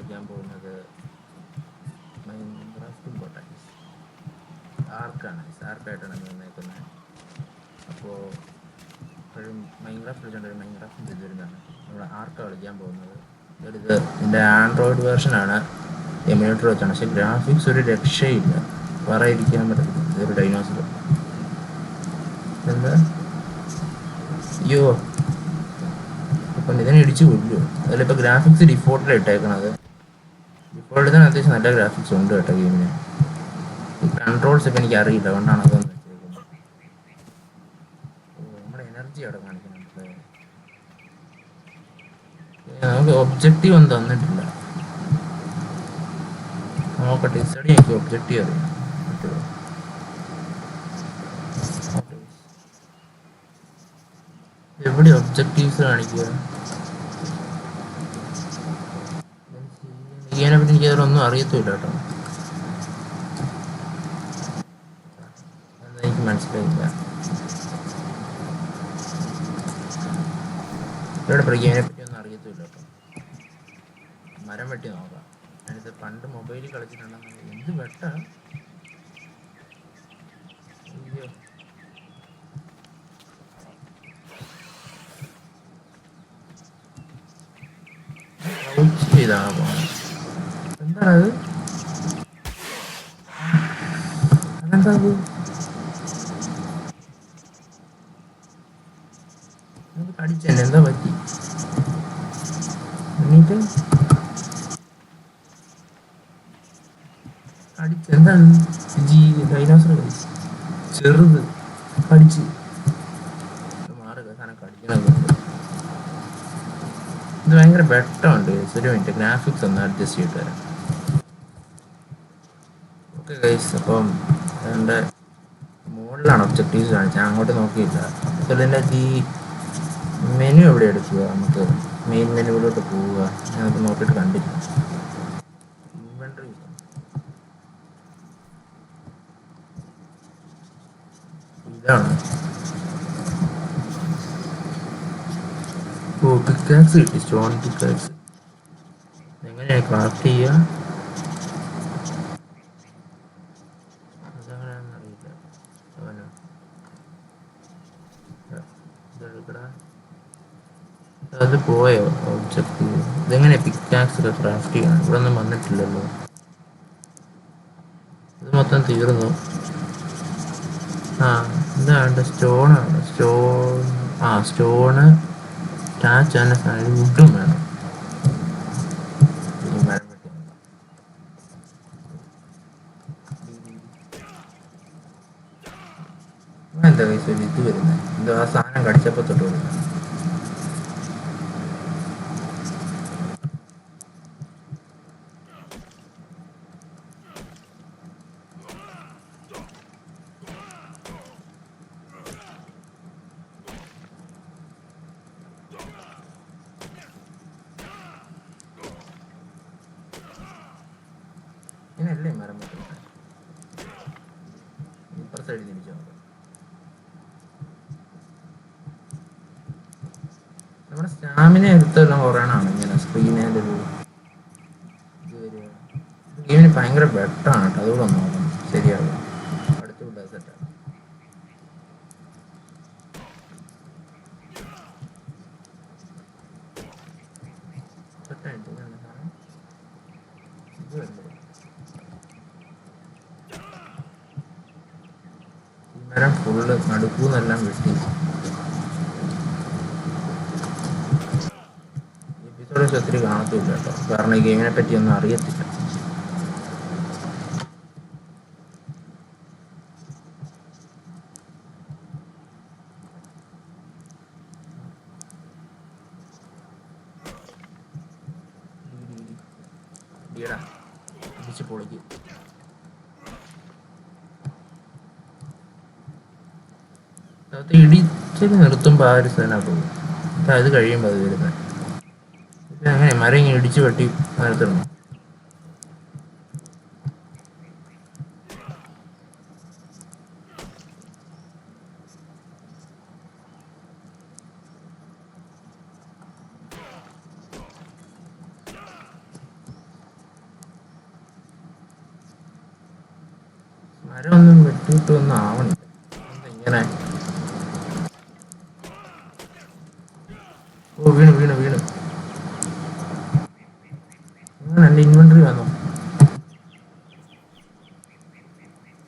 കളിക്കാൻ പോകുന്നത് Minecraft importance ആർക്കായിട്ടാണ് വന്നേക്കുന്നത്. അപ്പോൾ ഇപ്പോഴും മൈൻക്രാഫ്റ്റ് കളിച്ചുകൊണ്ടൊരു മൈൻക്രാഫ്റ്റ് ചെയ്ത് വരുന്നതാണ്. നമ്മൾ ആർക്കാണ് കളിക്കാൻ പോകുന്നത്. ഇത് എൻ്റെ ആൻഡ്രോയിഡ് വേർഷനാണ്, എമുലേറ്റർ വെച്ചാണ്. പക്ഷേ ഗ്രാഫിക്സ് ഒരു രക്ഷയില്ല, പറയാതിരിക്കാൻ പറ്റത്തില്ല. ഇതൊരു ഡൈനോസർ എന്താ, അയ്യോ അപ്പം ഇതിനെ ഇടിച്ച് കൊല്ലുമോ? അതിലിപ്പോൾ ഗ്രാഫിക്സ് ഡിഫോൾട്ടിലാണ് ഇട്ടേക്കണത്. ഡിഫോൾട്ടിൽ തന്നെ അത്യാവശ്യം നല്ല ഗ്രാഫിക്സ് ഉണ്ട് കേട്ടോ ഗെയിമിന്. ഈ കൺട്രോൾസ് ഒക്കെ എനിക്ക് അറിയില്ല, അതുകൊണ്ടാണ് അതൊന്നും വെച്ചേക്കുന്നത്. നമ്മുടെ എനർജി അവിടെ കാണിക്കുന്നുണ്ട്. നമുക്ക് ഒബ്ജക്റ്റീവ് ഒന്നും തന്നിട്ടില്ല. നോക്കട്ടെ, സ്റ്റഡി എനിക്ക് ഒബ്ജക്റ്റീവ് അറിയാം. എവിടെ ഒബ്ജക്റ്റീവ്സ് കാണിക്കുക? ചെയ്യാനെ പറ്റി എനിക്ക് അതിലൊന്നും അറിയത്തില്ല കേട്ടോ, എനിക്ക് മനസ്സിലായില്ല. ഇവിടെ ഗെയിമിനെ പറ്റി ഒന്നും അറിയത്തില്ല കേട്ടോ. മരം വെട്ടി നോക്കാം. ഞാനിത് പണ്ട് മൊബൈലിൽ കളിച്ചിട്ടുണ്ടെന്ന്. എന്ത് വെട്ടാ? അയ്യോ, ചെയ്താണ് പോണത്. എന്താണത്? അതെന്താ അത്? കടിച്ചല്ലേ? എന്താ പറ്റി? എന്നിട്ട് കടിച്ച് എന്താണ്? ഡൈനോസർ കടിച്ച്, ചെറുത് കടിച്ച് മാറുക. സാധനം കടിക്കണത് ഇത് ഭയങ്കര വെട്ടമുണ്ട്. ഒരു മിനിറ്റ്, ഗ്രാഫിക്സ് ഒന്ന് അഡ്ജസ്റ്റ് ചെയ്തിട്ട് വരാം. ഓക്കെ ഗൈസ്, അപ്പം എൻ്റെ മുകളിലാണ് ഒബ്ജക്റ്റീവ്സ് കാണിച്ചത്, ഞാൻ അങ്ങോട്ട് നോക്കിയില്ല. അപ്പോൾ ഇതിൻ്റെ ഈ മെനു എവിടെ എടുക്കുക? നമുക്ക് മെയിൻ മെനുവിലോട്ട് പോവുക. ഞാനത് നോക്കിയിട്ട് കണ്ടില്ല. ഇൻവെൻട്രി ഇതാണ്. ഓ, പിക്കാക്സ് കിട്ടി, സ്റ്റോൺ പിക്കാക്സ്. എങ്ങനെയാണ് ക്രാഫ്റ്റ് ചെയ്യുക? അതെങ്ങനെയാണെന്ന് അറിയില്ല. അവനോ ഇതെടുക്കടാ. അത് പോയോ ഒബ്ജക്റ്റീവ്? ഇതെങ്ങനെ പിക്കാക്സ് ഒക്കെ ക്രാഫ്റ്റ് ചെയ്യണം? ഇവിടെ ഒന്നും വന്നിട്ടില്ലല്ലോ. ഇത് മൊത്തം തീർന്നു. ആ, ഇതാണ്ട് സ്റ്റോണാണ്. സ്റ്റോണ് സ്റ്റാച്ച് തന്നെ സാധനം. വുഡും വേണം. എന്താ കൈസ് ഒരു ഇത് വരുന്നത്? എന്തോ ആ സാധനം കടിച്ചപ്പോൾ തൊട്ട് വരുന്നത്. ഇങ്ങനെയല്ലേ മരം വെക്കുന്നത്? ഇപ്പുറ സൈഡിൽ തിരിച്ചു നോക്കാം. നമ്മുടെ സ്റ്റാമിന എടുത്തെല്ലാം കുറയണമാണ് ഇങ്ങനെ സ്ക്രീനിൻ്റെ ഒരു ഇത് വരിക. ഗെയിമിന് ഭയങ്കര ബെറ്ററാണ് കേട്ടോ, അതുകൂടെ ഒന്ന് നോക്കണം. ശരിയാകും. അടുത്തുള്ള സെറ്റാണ്. സെറ്റായിട്ട് ഇതല്ലേ ഈ മരം ഫുള്ള് നടുക്കൂന്നെല്ലാം വെട്ടി. എപ്പിസോഡ്സ് ഒത്തിരി കാണത്തില്ല കേട്ടോ, കാരണം ഈ ഗെയിമിനെ പറ്റി ഒന്നും അറിയത്തില്ല. ഈടാ ഇടിച്ച് പൊളിക്ക്. അത് ഇടിച്ചത് നിർത്തുമ്പോൾ ആ ഒരു സ്ഥലം പോകും. അത് കഴിയുമ്പോൾ അത് വരുന്നത്. ഇത് അങ്ങനെ മരം ഇങ്ങനെ ഇടിച്ച് വെട്ടി നിർത്തണം. മരമൊന്നും വെട്ടിയിട്ടൊന്നും ആവണില്ല. എന്താ ഇങ്ങനെ? ഓ വീണ് വീണ് വീണ്. അങ്ങനെ എൻ്റെ ഇൻവെൻട്രി വന്നോ?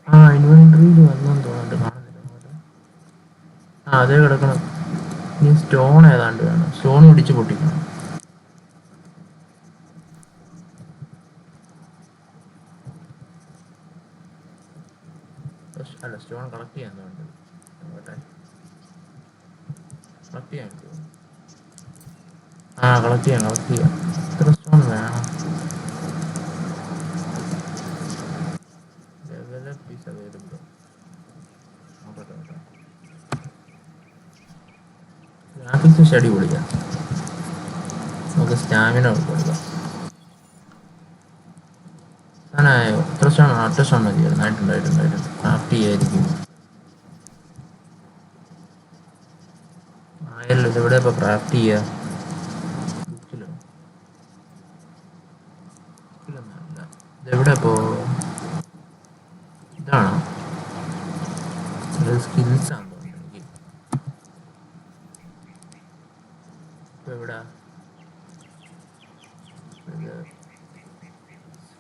ആ ഇൻവെൻട്രിയിൽ വന്നെന്ന് തോന്നുന്നുണ്ട്. കാണുന്നില്ല അങ്ങോട്ട്. ആ അതേ കിടക്കണം. ഇനി സ്റ്റോൺ ഏതാണ്ട് വേണം. സ്റ്റോൺ പിടിച്ച് പൊട്ടിക്കണം. അല്ല സ്റ്റോൺ കളക്ട് ചെയ്യാൻ തോന്നുന്നുണ്ട്. അങ്ങോട്ടെ കളക്ട് ചെയ്യാൻ പറ്റുമോ? ആ കളക്ട് ചെയ്യാം കളക്ട് ചെയ്യാം. എത്ര സ്റ്റോൺ വേണം? Develop is available. നോക്കട്ടെ നോക്കാം. ഗ്രാഫിക്സ് സ്റ്റഡി പൊളിക്കാം. നമുക്ക് സ്റ്റാമിന കൊടുക്കാം. ഞാനായോ എത്ര സ്റ്റോൺ? ഒറ്റ സ്റ്റോൺ മതിയായിരുന്നു. ആയിട്ടുണ്ട്. ക്രാഫ്റ്റ് ചെയ്യായിരിക്കും. ആയല്ലോ. ഇതെവിടെ ഇപ്പോൾ ക്രാഫ്റ്റ് ചെയ്യുക? ബുക്കിലോ? ബുക്കിലൊന്നുമല്ല. ഇതെവിടെ ഇപ്പോൾ? ഇതാണോ? സ്കിൽസ് ആണെന്ന് തോന്നുന്നു എനിക്ക്. ഇപ്പോൾ എവിടെ? ഇത്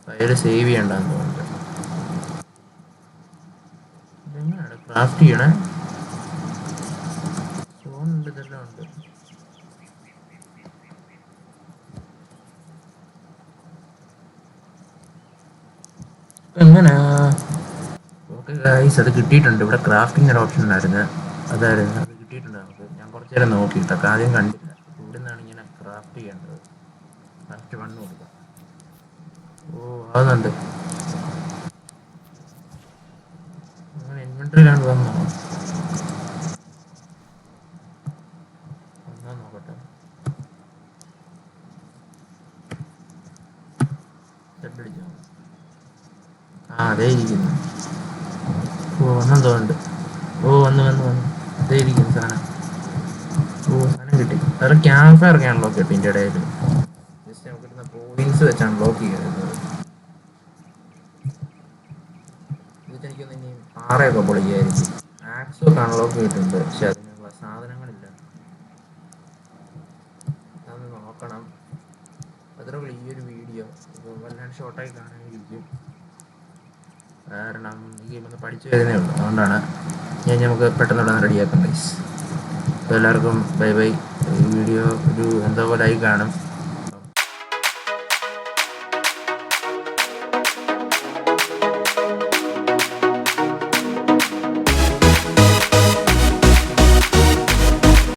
ഫയൽ സേവ് ചെയ്യണ്ടെന്ന് തോന്നുന്നുണ്ട്. ഇതെങ്ങനെയാണ് ക്രാഫ്റ്റ് ചെയ്യണേ? സ്റ്റോൺ ഉണ്ട്, ഇതെല്ലാം ഉണ്ട്. എങ്ങനെ? ഓക്കെ ഗൈസ്, അത് കിട്ടിയിട്ടുണ്ട്. ഇവിടെ ക്രാഫ്റ്റിംഗ് ഒരു ഓപ്ഷൻ ഉണ്ടായിരുന്നു. അതായിരുന്നു അത് കിട്ടിയിട്ടുണ്ട് നമുക്ക്. ഞാൻ കുറച്ച് നേരം നോക്കിയിട്ടൊക്കെ ആദ്യം കണ്ടില്ല. ഇവിടെ നിന്നാണ് ഇങ്ങനെ ക്രാഫ്റ്റ് ചെയ്യേണ്ടത്. ക്രാഫ്റ്റ് 1 കൊടുക്കാം. ഓ അതുണ്ട്. അങ്ങനെ ഇൻവെൻട്രിയിലാണ് വന്നോ? വന്നാ നോക്കട്ടെ. സെറ്റ് അടിച്ചോ? ആ അതേ ഇരിക്കുന്നു. ഓ വന്നെന്ന് തോന്നുന്നുണ്ട്. ഓ വന്നു. അതേ ഇരിക്കുന്നു സാധനം. ഓ സാധനം കിട്ടി. വേറെ ക്യാമ്പ് ഫയർ ഒക്കെ അൺലോക്ക് കിട്ടി ഇതിൻ്റെ ഇടയിൽ. ജസ്റ്റ് നമുക്ക് കിട്ടുന്ന പോയിന്റ്സ് വെച്ച് അൺലോക്ക് ചെയ്യുന്നത്. എന്നിട്ട് എനിക്കൊന്ന് ഇനി പാറയൊക്കെ പൊളിക്കായിരിക്കും. ആക്സൊക്കെ അൺലോക്ക് ചെയ്തിട്ടുണ്ട്, പക്ഷെ അതിനുള്ള സാധനങ്ങളില്ല. അതൊന്ന് നോക്കണം. അത്രയുള്ളൂ ഈ ഒരു വീഡിയോ. ഇപ്പോൾ വല്ലാണ്ട് ഷോർട്ടായി കാണാനിരിക്കും. കാരണം ഈ ഗെയിം ഒന്ന് പഠിച്ചു വരുന്നേ ഉള്ളൂ. അതുകൊണ്ടാണ് നമുക്ക് പെട്ടെന്ന് റെഡിയാക്കാം ഗൈസ്. അപ്പോൾ എല്ലാവർക്കും ബൈ ബൈ. ഈ വീഡിയോ ഒരു എന്തോ പോലെ ആയി കാണും.